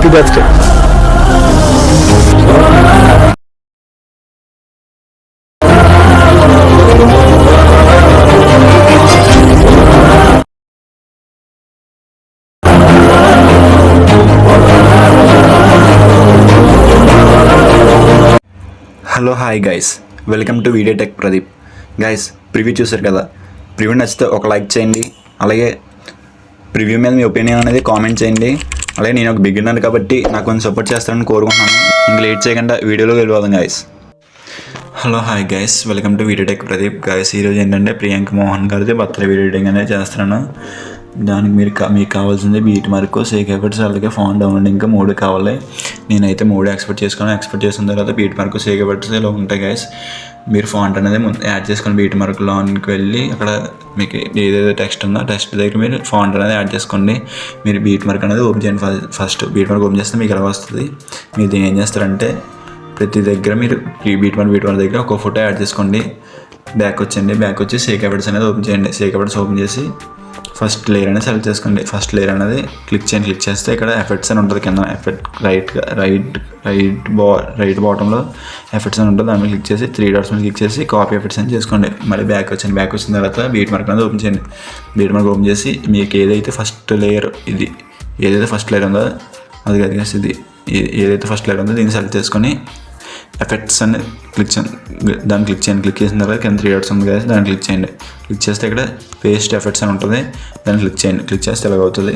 Happy birthday. Hello hi guys, welcome to video tech Pradeep. Guys, preview చూసారు కదా. Preview నచ్చితే ఒక లైక్ చేయండి. అలాగే ప్రివ్యూ మీద మీ ఒపీనియన్ అనేది కామెంట్ చేయండి. అలాగే నేను ఒక బిగినర్ కాబట్టి నాకు కొంచెం సపోర్ట్ చేస్తారని కోరుకుంటున్నాను. ఇంక లేట్ చేయకుండా వీడియోలో వెళ్ళిపోదాం guys. Hello hi guys, welcome to video tech Pradeep. Guys, ఈరోజు ఏంటంటే ప్రియాంక మోహన్ గారిది బర్త్డే వీడియో ఎడిటింగ్ అనేది చేస్తున్నాను. దానికి మీకు కావాల్సింది బీట్ మార్క్, సేక్ ఎఫర్ట్స్, అలాగే ఫాన్ డౌన్లోడింగ్, ఇంకా 3 కావాలి. నేనైతే 3 ఎక్స్పెక్ట్ చేసిన తర్వాత బీట్ మార్క్, సేక్ ఎఫర్ట్స్ ఇలా ఉంటాయి గైస్. మీరు ఫాంట్ అనేది యాడ్ చేసుకొని బీట్ మార్క్లోకి వెళ్ళి అక్కడ మీకు ఏదైతే టెక్స్ట్ ఉందో టెక్స్ట్ దగ్గర మీరు ఫాంట్ అనేది యాడ్ చేసుకోండి. మీరు బీట్ మార్క్ అనేది ఓపెన్ చేయండి. ఫస్ట్ బీట్ మార్క్ ఓపెన్ చేస్తే మీకు ఎలా వస్తుంది. మీరు ఏం చేస్తారంటే ప్రతి దగ్గర మీరు బీట్ మార్క్ దగ్గర ఒక ఫోటో యాడ్ చేసుకోండి. బ్యాక్ వచ్చి సేక్ ఎఫర్ట్స్ అనేది ఓపెన్ చేయండి. సేక్ ఎఫర్ట్స్ ఓపెన్ చేసి ఫస్ట్ లేయర్ అనేది సెలెక్ట్ చేసుకోండి. ఫస్ట్ లేయర్ అనేది క్లిక్ చేస్తే ఇక్కడ ఎఫెక్ట్స్ అని ఉంటుంది. కింద ఎఫెక్ట్ రైట్ బాటంలో ఎఫెక్ట్స్ అని ఉంటుంది. దాని మీద క్లిక్ చేసి 3 డాట్స్ మీద క్లిక్ చేసి కాపీ ఎఫెక్ట్స్ అని చేసుకోండి. మళ్ళీ బ్యాక్ వచ్చిన తర్వాత బీట్ మార్క్ అనేది ఓపెన్ చేయండి. బీట్ మార్క్ ఓపెన్ చేసి మీకు ఏదైతే ఫస్ట్ లేయర్ ఉందో అది కాదు, ఇది ఏదైతే ఫస్ట్ లేయర్ ఉందో దీన్ని సెలెక్ట్ చేసుకొని ఎఫెక్ట్స్ అని క్లిక్ చేసిన తర్వాత కింద 3 డాట్స్ ఉంది కదా, దాన్ని క్లిక్ చేయండి. క్లిక్ చేస్తే ఇక్కడ పేస్ట్ ఎఫెక్ట్స్ అని ఉంటుంది. దాన్ని క్లిక్ చేస్తే ఇలాగ అవుతుంది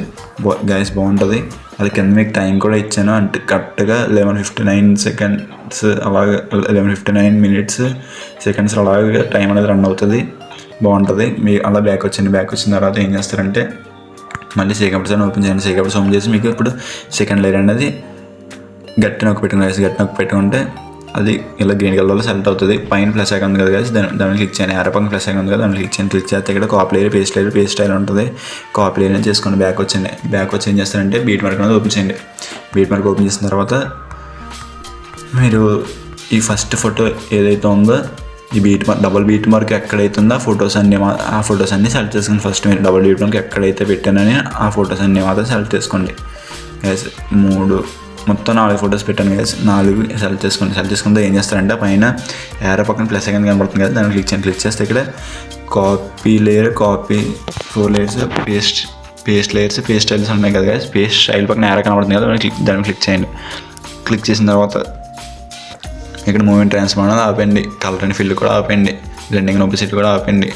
గైస్, బాగుంటుంది. అది కింద మీకు టైం కూడా ఇచ్చాను, అంటే కరెక్ట్గా 11:59 seconds అలాగే 11:59 minutes seconds అలాగే టైం అనేది రన్ అవుతుంది. బాగుంటుంది. మీ అలా బ్యాక్ వచ్చిన తర్వాత ఏం చేస్తారంటే మళ్ళీ సేక్ ఎఫర్ట్స్ అని ఓపెన్ చేయండి. సేక్ ఎఫర్ట్స్ ఓపెన్ చేసి మీకు ఇప్పుడు సెకండ్ లేయర్ అనేది గట్టి నొక్కి పెట్టుకుంటే అది ఇలా గ్రీన్ కలర్లో సెలెక్ట్ అవుతుంది. పైన ప్లస్ ఐకాన్ ఉంది కదా గైస్, దాన్ని క్లిక్ చేయండి. ఆరపక్కన ప్లస్ ఐకాన్ ఉంది కదా, దాన్ని క్లిక్ చేస్తే ఇక్కడ కాపీ లేయర్, పేస్ట్ స్టైల్ ఉంటుంది. కాపీ లేయర్ అని చేసుకోండి. బ్యాక్ వచ్చి ఏం చేస్తారంటే బీట్ మార్క్ అనేది ఓపెన్ చేయండి. బీట్ మార్క్ ఓపెన్ చేసిన తర్వాత మీరు ఈ ఫస్ట్ ఫోటో ఏదైతే ఉందో ఈ డబుల్ బీట్ మార్క్ ఎక్కడైతే ఉందో ఆ ఫొటోస్ అన్నీ సెలెక్ట్ చేసుకోండి. ఫస్ట్ మీరు డబుల్ బీట్ మార్క్ ఎక్కడైతే పెట్టానని ఆ ఫొటోస్ అన్నీ మాత్రం సెలెక్ట్ చేసుకోండి గైస్. మొత్తం 4 ఫొటోస్ పెట్టాను గైస్. 4 సెలెక్ట్ చేసుకుంటే ఏం చేస్తారంటే పైన ఏరో పక్కన ప్లస్ ఐకాన్ కనబడుతుంది కదా, దాన్ని క్లిక్ చేస్తే ఇక్కడ copy layer, copy 4 layers, paste layers, paste styles ఉన్నాయి కదా గైస్. పేస్ట్ స్టైల్ పక్కన ఏరో కనబడుతుంది కదా, దాన్ని క్లిక్ చేయండి. క్లిక్ చేసిన తర్వాత ఇక్కడ మూమెంట్ ట్రాన్స్ఫార్మ్ అనేది ఆపండి. కలర్ అండ్ ఫిల్ కూడా ఆపండి. బ్లెండింగ్ అండ్ ఒపెసిటీ కూడా ఆపండి.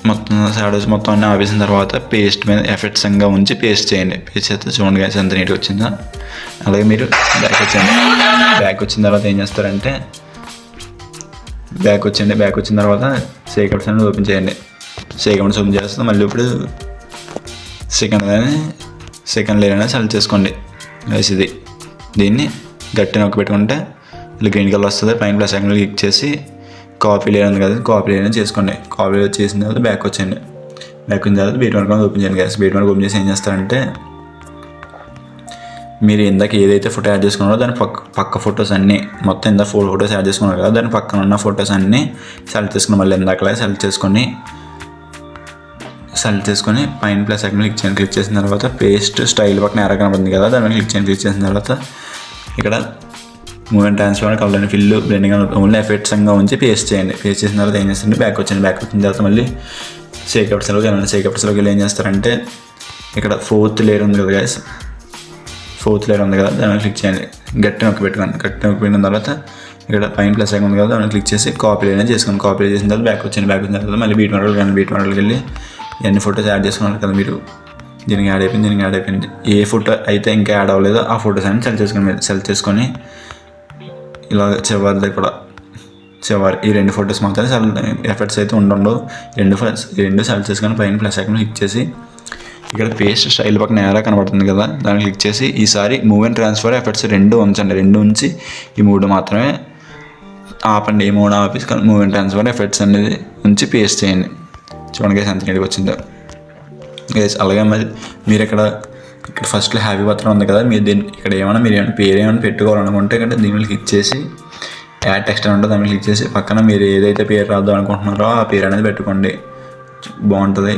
మొత్తం షాడోస్ మొత్తం అన్నీ ఆపేసిన తర్వాత పేస్ట్ మీద ఎఫెక్ట్స్ అంగా ఉంచి పేస్ట్ చేయండి. పేస్ట్ చేస్తే చూడండి గైస్ ఎంత నీట్గా వచ్చిందో. అలాగే మీరు బ్యాక్ వచ్చిన తర్వాత ఏం చేస్తారంటే బ్యాక్ వచ్చిన తర్వాత సేక్ ఎఫెక్ట్స్ అనేది ఓపెన్ చేయండి. సేక్ ఎఫెక్ట్స్ ఓపెన్ చేస్తే మళ్ళీ ఇప్పుడు సెకండ్ లేయర్ అనేది సెలెక్ట్ చేసుకోండి గైస్. దీన్ని గట్టి నొక్కి పెట్టుకుంటే ఇలా గ్రీన్ కలర్ వస్తుంది. పైన ప్లస్ ఐకాన్ క్లిక్ చేసి కాపీ లేయర్ ఉంది కదా, కాపీ లేయర్ చేసుకోండి. కాపీ లేయర్ చేసిన తర్వాత బ్యాక్ వచ్చిన తర్వాత బీట్ మార్క్ ఓపెన్ చేయండి గైస్. బీట్ మార్క్ ఓపెన్ చేసి ఏం చేస్తారంటే మీరు ఇందాక ఏదైతే ఫోటో యాడ్ చేసుకున్నారో దాని పక్క ఫొటోస్ అన్నీ మొత్తం ఇందాక 4 ఫొటోస్ యాడ్ చేసుకున్నారు కదా, దాని పక్కన ఉన్న ఫొటోస్ అన్నీ సెలెక్ట్ చేసుకుని మళ్ళీ ఇందాకలా సెలెక్ట్ చేసుకొని పైన ప్లస్ ఐకాన్ క్లిక్ చేసిన తర్వాత పేస్ట్ స్టైల్ పక్కన ఏరో కనబడుతుంది కదా, దాని క్లిక్ చేసిన తర్వాత ఇక్కడ moment transform, colour and fill, blending only effects అంగా ఉంచి పేస్ట్ చేయండి. పేస్ట్ చేసిన తర్వాత ఏం చేస్తుంది బ్యాక్ వచ్చిన తర్వాత మళ్ళీ సేక్ ఎఫెక్ట్స్లోకి వెళ్ళి ఏం చేస్తారంటే ఇక్కడ 4th లేయర్ ఉంది కదా గైస్, 4th లేయర్ ఉంది కదా, దాన్ని క్లిక్ చేయండి. గట్టి నొక్కి పెట్టిన తర్వాత ఇక్కడ పైన ప్లస్ ఐకాన్ ఉంది కదా, దాన్ని క్లిక్ చేసి కాపీ లేయర్ చేసుకోండి. కాపీ లేయర్ చేసిన తర్వాత బ్యాక్ వచ్చిన తర్వాత మళ్ళీ బీట్ మార్క్కి వెళ్ళి ఎన్ని ఫొటోస్ యాడ్ చేసుకున్నారు కదా మీరు, దీనికి యాడ్ అయిపోయింది. ఏ ఫోటో అయితే ఇంకా యాడ్ అవ్వలేదో ఆ ఫొటోస్ అన్ని సెలెక్ట్ చేసుకొని ఇలా చివరి ఈ 2 ఫొటోస్ మాత్రమే ఎఫెక్ట్స్ అయితే ఉండవు. రెండు సెలెక్ట్ చేసుకొని పైన ప్లస్ ఐకాన్ క్లిక్ చేసి ఇక్కడ పేస్ట్ స్టైల్ పక్కన ఏరో కనబడుతుంది కదా, దాన్ని క్లిక్ చేసి ఈసారి మూవ్ అండ్ ట్రాన్స్ఫర్ ఎఫెక్ట్స్ 2 ఉంచండి. 2 ఉంచి ఈ 3 మాత్రమే ఆపండి. ఈ 3 ఆపేసి మూవ్ అండ్ ట్రాన్స్ఫర్ ఎఫెక్ట్స్ అనేది ఉంచి పేస్ట్ చేయండి. చూడండి గైస్ ఎంత నీట్గా వచ్చిందో గైస్. అలాగే మరి మీరు ఇక్కడ ఫస్ట్లో హ్యాపీ బర్త్డే ఉంది కదా, మీరు ఇక్కడ మీరు పేరు ఏమైనా పెట్టుకోవాలనుకుంటే ఇక్కడ దీన్ని క్లిక్ చేసి యాడ్ టెక్స్ట్ అని ఉంటుంది, దాన్ని క్లిక్ చేసి పక్కన మీరు ఏదైతే పేరు రాద్దాం అనుకుంటున్నారో ఆ పేరు అనేది పెట్టుకోండి. బాగుంటుంది.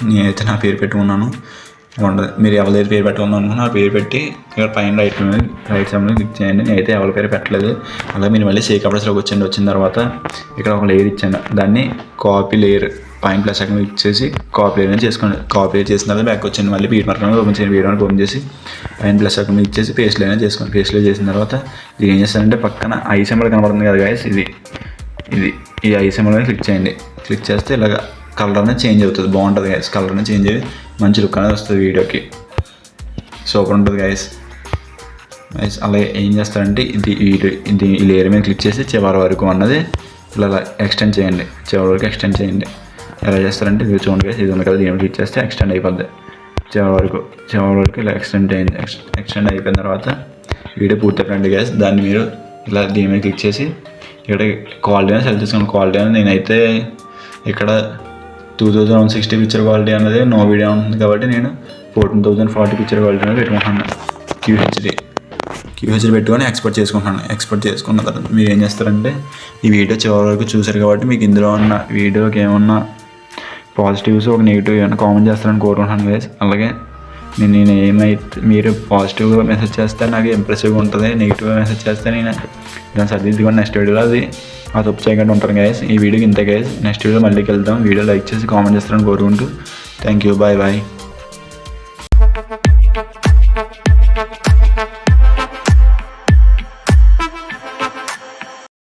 నేనైతే నా పేరు పెట్టుకున్నాను. ఉండదు. మీరు ఎవరి పేరు పెట్టాలని అనుకున్నా ఆ పేరు పెట్టి ఇక్కడ పైన రైట్ సైడ్లో క్లిక్ చేయండి. నేనైతే ఎవరి పేరు పెట్టలేదు. అలాగే మీరు మళ్ళీ షేక్ అప్డేట్స్లోకి వచ్చిన తర్వాత ఇక్కడ ఒక లేయర్ ఇచ్చాను, దాన్ని కాపీ లేయర్ పైన ప్లస్ ఐకాన్ క్లిక్ చేసి కాపీ లేయర్ అని చేసుకోండి. కాపీ లేయర్ చేసిన తర్వాత బ్యాక్ వచ్చండి, మళ్ళీ బీట్ మార్క్ ఓపెన్ చేయండి. బీట్ మార్క్ ఓపెన్ చేసి పైన ప్లస్ ఐకాన్ క్లిక్ చేసి పేస్ట్ లేయర్ అని చేసుకోండి. పేస్ట్ లేయర్ చేసిన తర్వాత ఇది ఏం చేస్తారంటే పక్కన ఐ సింబల్ కనబడుతుంది కదా గైస్, ఇది ఈ ఐ సింబల్ మీద క్లిక్ చేయండి. క్లిక్ చేస్తే ఇలాగ కలర్ అనేది చేంజ్ అవుతుంది. బాగుంటుంది గైస్, కలర్ అనేది చేంజ్ అయ్యి మంచి లుక్ అనేది వస్తుంది వీడియోకి. సూపర్ ఉంటుంది గైస్. అలాగే ఏం చేస్తారంటే ఇది ఈ లేయర్ మీద క్లిక్ చేసి చివరి వరకు అన్నది ఇలా ఎక్స్టెండ్ చేయండి. చివరి వరకు ఎక్స్టెండ్ చేయండి. ఎలా చేస్తారంటే ఇది చూడండి గైస్, ఇది ఉంది కదా, దీని క్లిక్ చేస్తే ఎక్స్టెండ్ అయిపోద్ది. చివరి వరకు ఇలా ఎక్స్టెండ్ అయింది. ఎక్స్టెండ్ అయిపోయిన తర్వాత వీడియో పూర్తయిపోయింది గైస్. దాన్ని మీరు ఇలా దీని మీద క్లిక్ చేసి ఇక్కడ క్వాలిటీ అనేది సెలెక్ట్ చేసుకోండి. క్వాలిటీ అనేది నేనైతే ఇక్కడ 2160 పిక్చర్ క్వాలిటీ అనేది నో వీడియో ఉంటుంది కాబట్టి నేను 14040 పిక్చర్ క్వాలిటీ అనేది పెట్టుకుంటున్నాను. క్యూహెచ్డి పెట్టుకొని ఎక్స్పోర్ట్ చేసుకుంటున్నాను. ఎక్స్పోర్ట్ చేసుకున్న తర్వాత మీరు ఏం చేస్తారంటే ఈ వీడియో చివరి వరకు చూసారు కాబట్టి మీకు ఇందులో ఉన్న వీడియోకి ఏమన్నా పాజిటివ్స్ ఒక నెగిటివ్ ఏమైనా కామెంట్ చేస్తారని కోరుకుంటున్నాను గైస్. అలాగే నేను ఏమైతే మీరు పాజిటివ్గా మెసేజ్ చేస్తే నాకు ఇంప్రెసివ్గా ఉంటుంది, నెగిటివ్గా మెసేజ్ చేస్తే నేను దాన్ని సర్దిద్దుకొని నెక్స్ట్ వీడియోలో అది తప్పు చేయకుండా ఉంటాను గైస్. ఈ వీడియోకి ఇంతే గైస్. నెక్స్ట్ వీడియో మళ్ళీ వెళ్దాం. వీడియో లైక్ చేసి కామెంట్ చేస్తారని కోరుకుంటూ థ్యాంక్ యూ. బాయ్.